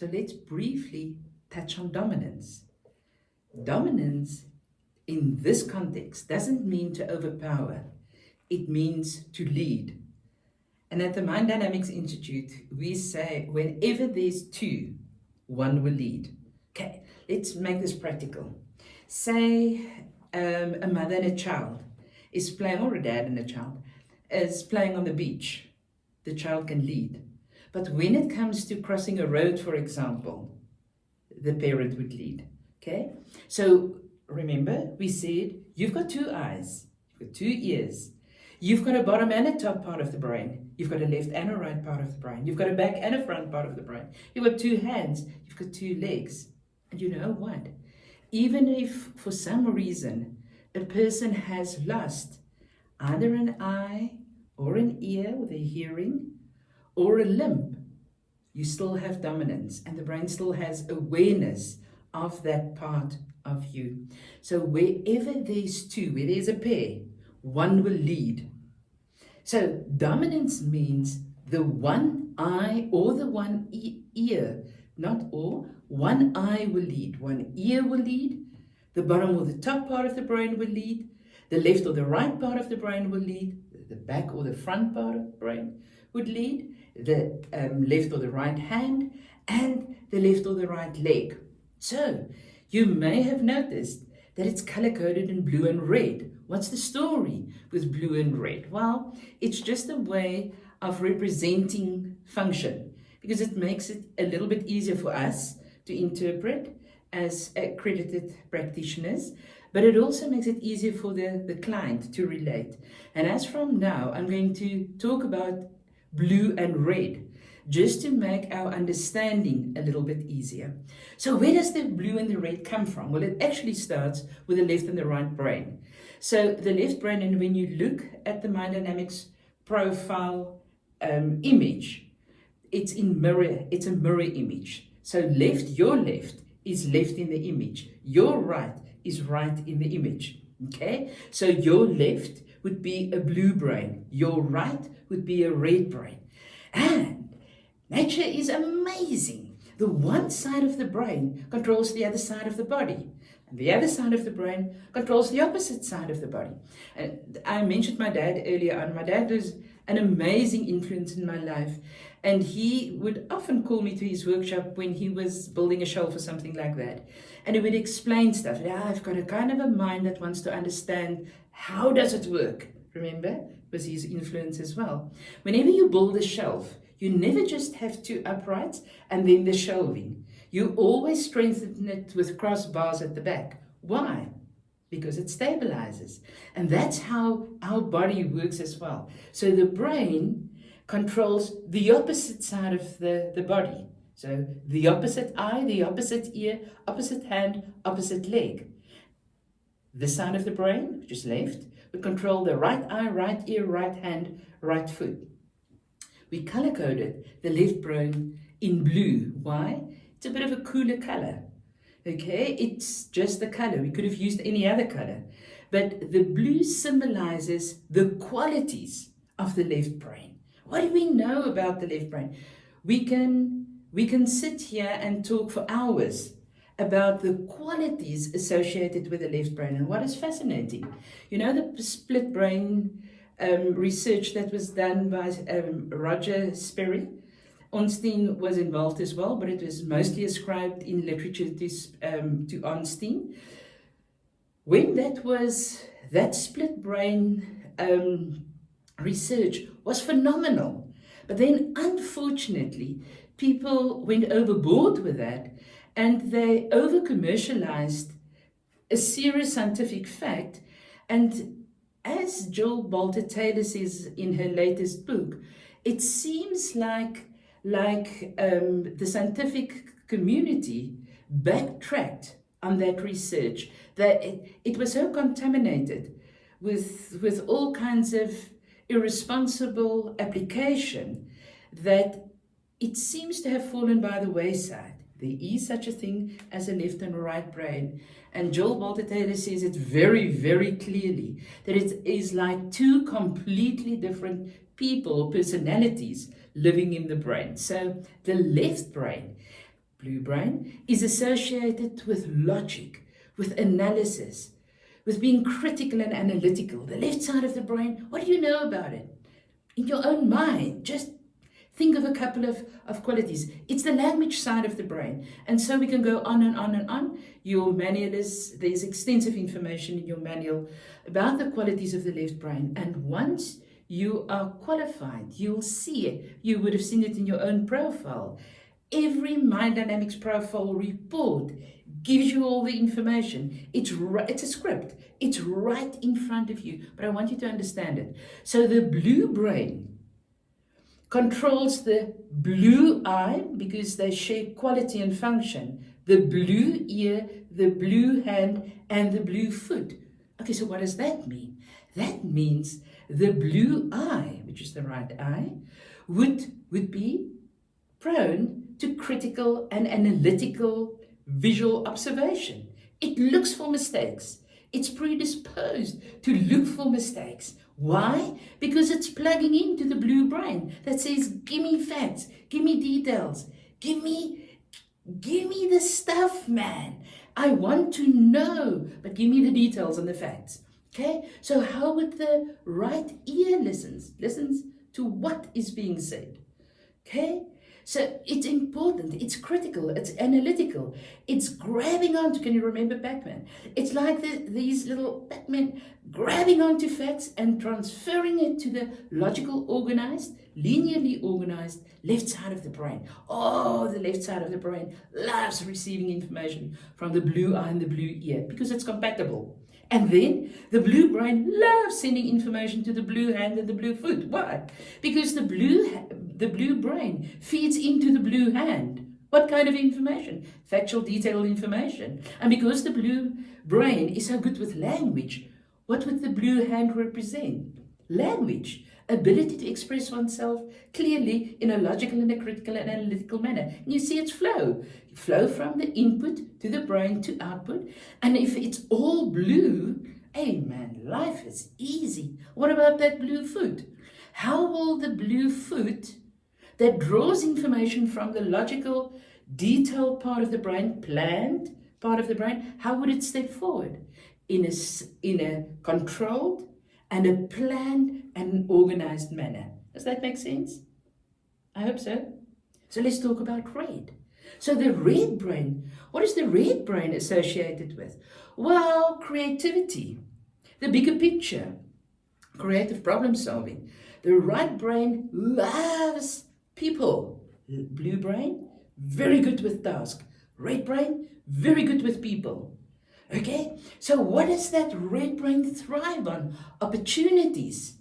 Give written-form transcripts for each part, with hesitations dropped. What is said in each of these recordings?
So let's briefly touch on dominance. Dominance in this context doesn't mean to overpower. It means to lead. And at the Mind Dynamics Institute, we say whenever there's two, one will lead. Okay, let's make this practical. Say a mother and a child is playing, or a dad and a child, is playing on the beach. The child can lead. But when it comes to crossing a road, for example, the parent would lead. Okay? So remember, we said you've got two eyes, you've got two ears, you've got a bottom and a top part of the brain, you've got a left and a right part of the brain, you've got a back and a front part of the brain, you've got two hands, you've got two legs. And you know what? Even if for some reason a person has lost either an eye or an ear with a hearing or a limb, you still have dominance, and the brain still has awareness of that part of you. So wherever there's two, where there's a pair, one will lead. So dominance means the one eye or the one ear, not all, one eye will lead, one ear will lead, the bottom or the top part of the brain will lead, the left or the right part of the brain will lead, the back or the front part of the brain would lead, the left or the right hand, and the left or the right leg. So you may have noticed that it's color-coded in blue and red. What's the story with blue and red? Well, it's just a way of representing function, because it makes it a little bit easier for us to interpret as accredited practitioners, but it also makes it easier for the client to relate. And as from now, I'm going to talk about blue and red, just to make our understanding a little bit easier. So where does the blue and the red come from? Well, it actually starts with the left and the right brain. So the left brain, and when you look at the Mind Dynamics profile image, it's a mirror image. So your left is left in the image. Your right is right in the image. Okay? So your left would be a blue brain. Your right would be a red brain. And nature is amazing. The one side of the brain controls the other side of the body. And the other side of the brain controls the opposite side of the body. And I mentioned my dad earlier on. My dad was an amazing influence in my life. And he would often call me to his workshop when he was building a shelf or something like that. And he would explain stuff. Yeah, I've got a kind of a mind that wants to understand how does it work. Remember, was his influence as well. Whenever you build a shelf, you never just have two uprights and then the shelving. You always strengthen it with crossbars at the back. Why? Because it stabilizes. And that's how our body works as well. So the brain controls the opposite side of the body. So the opposite eye, the opposite ear, opposite hand, opposite leg. This side of the brain, which is left, would control the right eye, right ear, right hand, right foot. We color-coded the left brain in blue. Why? It's a bit of a cooler color. Okay, it's just the color. We could have used any other color. But the blue symbolizes the qualities of the left brain. What do we know about the left brain? We can sit here and talk for hours about the qualities associated with the left brain. And what is fascinating, you know, the split brain research that was done by Roger Sperry. Ornstein was involved as well, but it was mostly ascribed in literature to Ornstein. When that split brain research was phenomenal. But then, unfortunately, people went overboard with that, and they over-commercialized a serious scientific fact. And as Jill Bolter Taylor says in her latest book, it seems like the scientific community backtracked on that research, that it was so contaminated with all kinds of irresponsible application that it seems to have fallen by the wayside. There is such a thing as a left and right brain. And Joel Bolter Taylor says it very, very clearly, that it is like two completely different people or personalities living in the brain. So the left brain blue brain, is associated with logic, with analysis, with being critical and analytical. The left side of the brain, what do you know about it? In your own mind, just think of a couple of qualities. It's the language side of the brain. And so we can go on and on and on. Your manual there's extensive information in your manual about the qualities of the left brain. And once you are qualified, you'll see it. You would have seen it in your own profile. Every Mind Dynamics profile report gives you all the information. It's a script. It's right in front of you. But I want you to understand it. So the blue brain controls the blue eye because they share quality and function, the blue ear, the blue hand, and the blue foot. Okay, so what does that mean? That means the blue eye, which is the right eye, would be prone to critical and analytical visual observation. It looks for mistakes. It's predisposed to look for mistakes. Why? Because it's plugging into the blue brain that says, give me facts, give me details, give me the stuff, man. I want to know, but give me the details and the facts. Okay? So how would the right ear listens to what is being said? Okay? So it's important, it's critical, it's analytical, it's grabbing onto, can you remember Pac-Man? It's like these little Pac-Man grabbing onto facts and transferring it to the logical, organized, linearly organized left side of the brain. Oh, the left side of the brain loves receiving information from the blue eye and the blue ear because it's compatible. And then the blue brain loves sending information to the blue hand and the blue foot. Why? Because the blue brain feeds into the blue hand. What kind of information? Factual, detailed information. And because the blue brain is so good with language, what would the blue hand represent? Language. Ability to express oneself clearly in a logical and a critical and analytical manner. And you see its flow. Flow from the input to the brain to output. And if it's all blue, hey man, life is easy. What about that blue foot? How will the blue foot that draws information from the logical, detailed part of the brain, planned part of the brain, how would it step forward? In a controlled and a planned and organized manner. Does that make sense? I hope so. So let's talk about red. So the red brain, what is the red brain associated with? Well, creativity, the bigger picture, creative problem solving. The right brain loves people. Blue brain, very good with task. Red brain, very good with people. Okay, so what does that red brain thrive on? Opportunities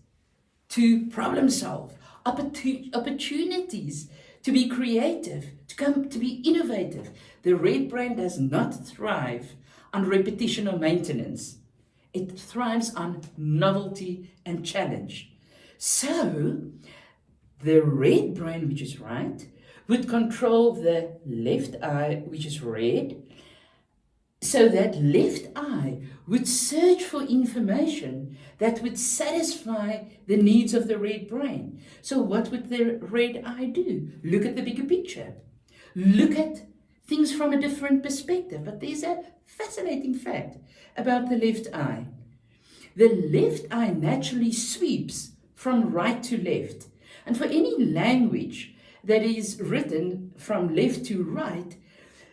to problem solve, opportunities to be creative, to be innovative. The red brain does not thrive on repetition or maintenance. It thrives on novelty and challenge. So the red brain, which is right, would control the left eye, which is red. So that left eye would search for information that would satisfy the needs of the red brain. So what would the red eye do? Look at the bigger picture. Look at things from a different perspective. But there's a fascinating fact about the left eye. The left eye naturally sweeps from right to left. And for any language that is written from left to right,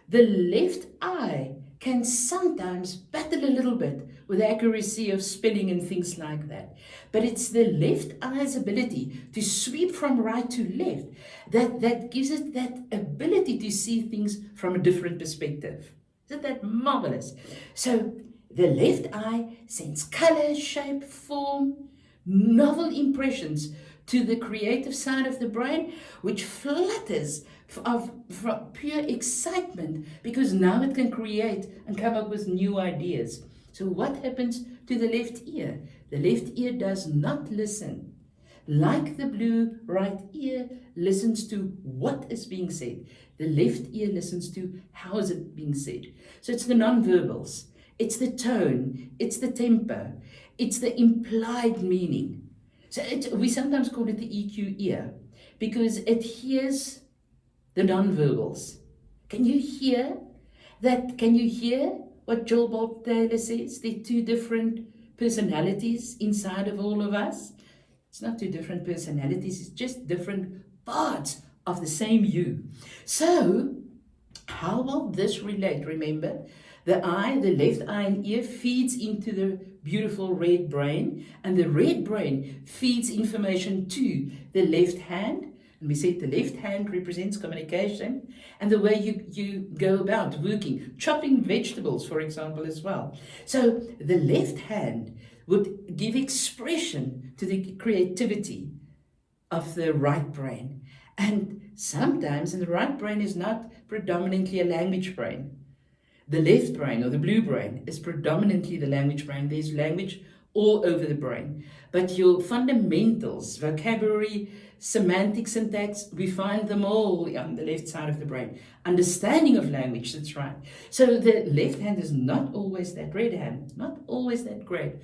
the left eye can sometimes battle a little bit with accuracy of spelling and things like that. But it's the left eye's ability to sweep from right to left that gives it that ability to see things from a different perspective. Isn't that marvelous? So the left eye sends color, shape, form, novel impressions to the creative side of the brain, which flutters from pure excitement because now it can create and come up with new ideas. So what happens to the left ear? The left ear does not listen. Like the blue right ear listens to what is being said. The left ear listens to how is it being said. So it's the non-verbals, it's the tone, it's the tempo, it's the implied meaning. So we sometimes call it the EQ ear because it hears the non-verbals. Can you hear that? Can you hear what Joel Bob Taylor says? There are two different personalities inside of all of us. It's not two different personalities, it's just different parts of the same you. So, how will this relate? Remember, the eye, the left eye and ear feeds into the beautiful red brain, and the red brain feeds information to the left hand. And we said the left hand represents communication and the way you go about working, chopping vegetables, for example, as well. So the left hand would give expression to the creativity of the right brain. And sometimes, and the right brain is not predominantly a language brain. The left brain, or the blue brain, is predominantly the language brain. There's language all over the brain. But your fundamentals, vocabulary, semantic syntax, we find them all on the left side of the brain. Understanding of language, that's right. So the left hand is not always that red hand, not always that great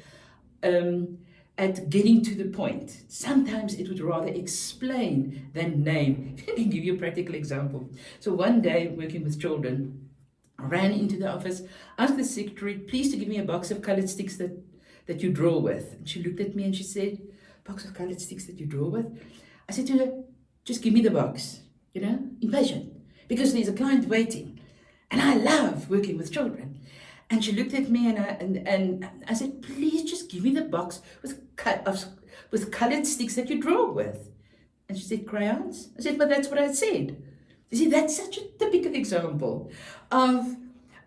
at getting to the point. Sometimes it would rather explain than name. Let me give you a practical example. So one day, working with children, I ran into the office, asked the secretary, please to give me a box of colored sticks that you draw with. And she looked at me and she said, box of colored sticks that you draw with? I said to her, just give me the box, impatient, because there's a client waiting. And I love working with children. And she looked at me and I said, please just give me the box with colored sticks that you draw with. And she said, crayons? I said, but that's what I said. You see, that's such a typical example of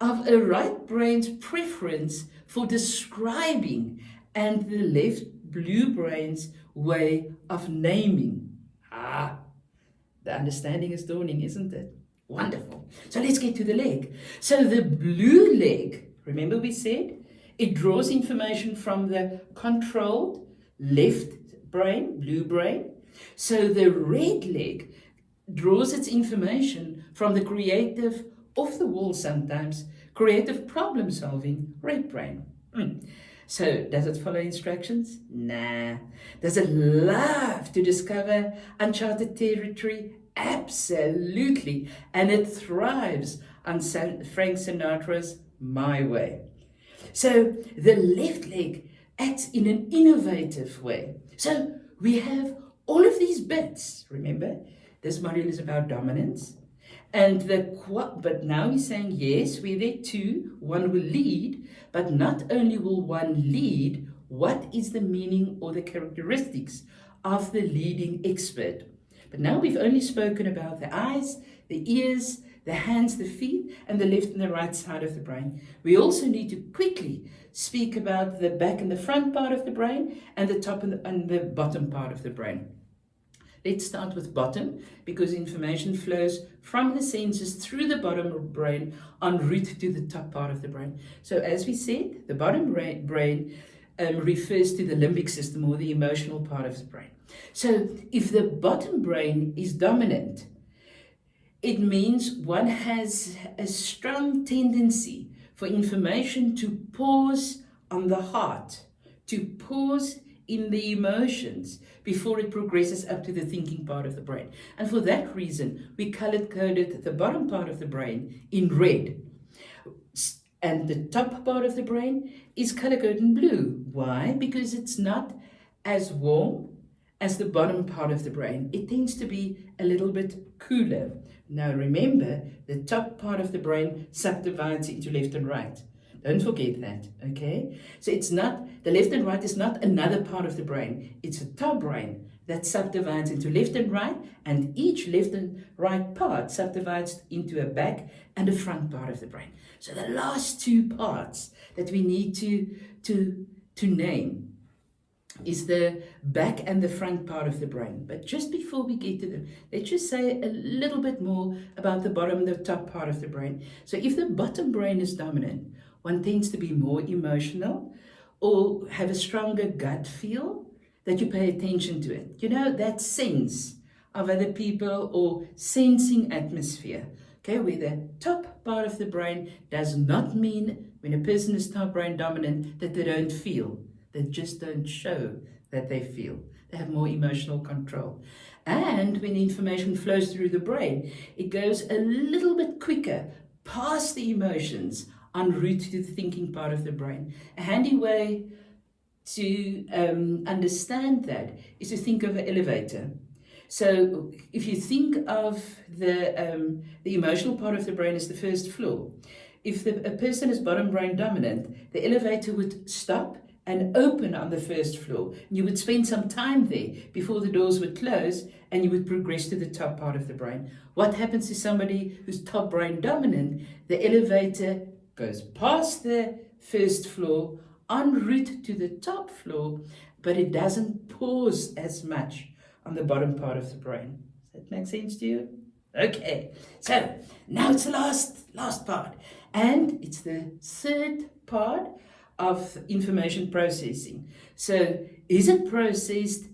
a right brain's preference for describing and the left blue brain's way of naming. The understanding is dawning, isn't it? Wonderful. So let's get to the leg. So the blue leg, remember we said, it draws information from the controlled left brain, blue brain. So the red leg draws its information from the creative, off the wall sometimes, creative problem solving red brain. So does it follow instructions? Nah. Does it love to discover uncharted territory? Absolutely. And it thrives on Frank Sinatra's My Way. So the left leg acts in an innovative way. So we have all of these bits. Remember, this module is about dominance. And but now he's saying, yes, we're there too. One will lead, but not only will one lead, what is the meaning or the characteristics of the leading expert? But now we've only spoken about the eyes, the ears, the hands, the feet, and the left and the right side of the brain. We also need to quickly speak about the back and the front part of the brain and the top and the bottom part of the brain. Let's start with bottom, because information flows from the senses through the bottom brain en route to the top part of the brain. So as we said, the bottom brain refers to the limbic system, or the emotional part of the brain. So if the bottom brain is dominant, it means one has a strong tendency for information to pause on the heart, to pause in the emotions before it progresses up to the thinking part of the brain. And for that reason, we color-coded the bottom part of the brain in red. And the top part of the brain is color-coded in blue. Why? Because it's not as warm as the bottom part of the brain. It tends to be a little bit cooler. Now remember, the top part of the brain subdivides into left and right. Don't forget that, okay? So it's not, the left and right is not another part of the brain. It's a top brain that subdivides into left and right, and each left and right part subdivides into a back and a front part of the brain. So the last two parts that we need to name is the back and the front part of the brain. But just before we get to them, let's just say a little bit more about the bottom and the top part of the brain. So if the bottom brain is dominant, one tends to be more emotional or have a stronger gut feel that you pay attention to it. You know, that sense of other people or sensing atmosphere. Okay, where the top part of the brain does not mean when a person is top brain dominant that they don't feel. They just don't show that they feel. they have more emotional control. And when information flows through the brain, it goes a little bit quicker past the emotions en route to the thinking part of the brain. A handy way to understand that is to think of an elevator. So if you think of the emotional part of the brain as the first floor, if a person is bottom brain dominant, the elevator would stop and open on the first floor. You would spend some time there before the doors would close, and you would progress to the top part of the brain. What happens to somebody who's top brain dominant? The elevator goes past the first floor, en route to the top floor, but it doesn't pause as much on the bottom part of the brain. Does that make sense to you? Okay, so now it's the last part, and it's the third part of information processing. So is it processed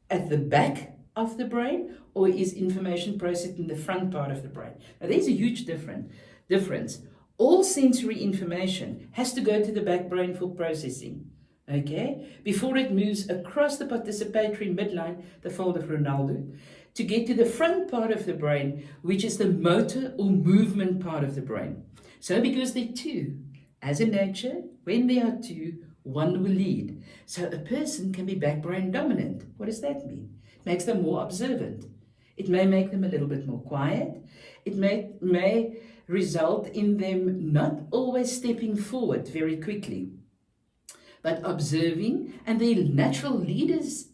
at the back of the brain, or is information processed in the front part of the brain? Now there's a huge difference. All sensory information has to go to the back brain for processing, okay, before it moves across the participatory midline, the fold of Ronaldo, to get to the front part of the brain, which is the motor or movement part of the brain. So because they're two, as in nature, when there are two, one will lead. So a person can be back brain dominant. What does that mean? It makes them more observant. It may make them a little bit more quiet. It may result in them not always stepping forward very quickly, but observing, and their natural leadership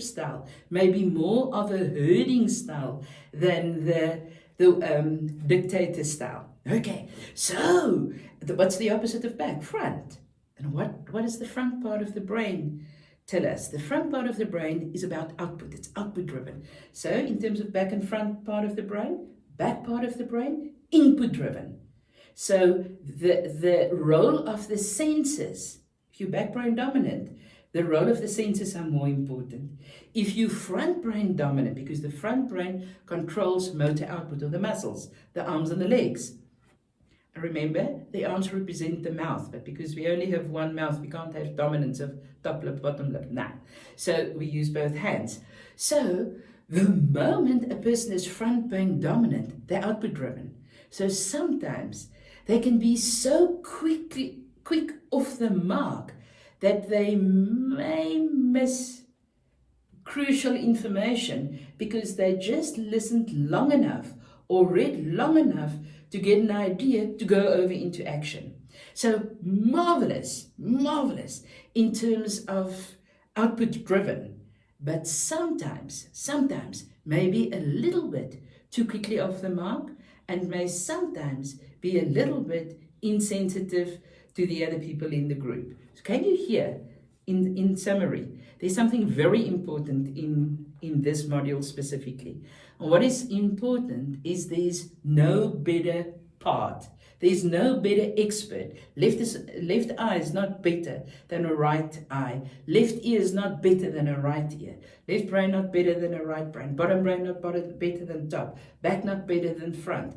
style may be more of a herding style than the dictator style. Okay, so what's the opposite of back? Front. And what does the front part of the brain tell us? The front part of the brain is about output. It's output driven. So in terms of back and front part of the brain, back part of the brain, input driven. So the role of the senses, if you're back brain dominant, the role of the senses are more important. If you front brain dominant, because the front brain controls motor output of the muscles, the arms and the legs. And remember, the arms represent the mouth, but because we only have one mouth, we can't have dominance of top lip, bottom lip. Nah. So we use both hands. So the moment a person is front brain dominant, they're output driven. So sometimes they can be so quick off the mark that they may miss crucial information because they just listened long enough or read long enough to get an idea to go over into action. So marvelous in terms of output driven, but sometimes maybe a little bit too quickly off the mark, and may sometimes be a little bit insensitive to the other people in the group. So can you hear, in summary, there's something very important in this module specifically. And what is important is there's no better part. There's no better expert. Left eye is not better than a right eye. Left ear is not better than a right ear. Left brain not better than a right brain. Bottom brain not better than top. Back not better than front.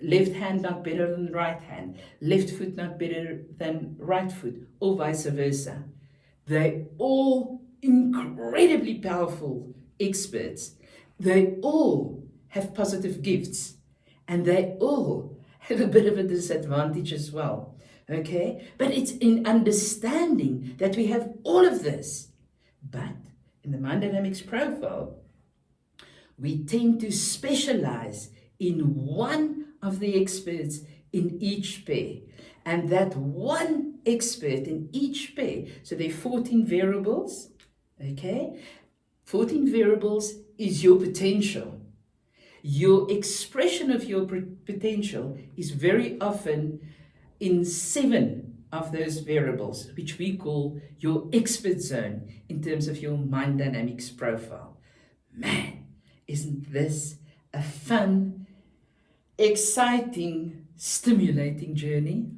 Left hand not better than right hand. Left foot not better than right foot, or vice versa. They're all incredibly powerful experts. They all have positive gifts, and they all have a bit of a disadvantage as well. Okay? But it's in understanding that we have all of this. But in the mind dynamics profile, we tend to specialize in one of the experts in each pair. And that one expert in each pair, so there are 14 variables, okay? 14 variables is your potential. Your expression of your potential is very often in 7 of those variables, which we call your expert zone in terms of your mind dynamics profile. Man, isn't this a fun, exciting, stimulating journey?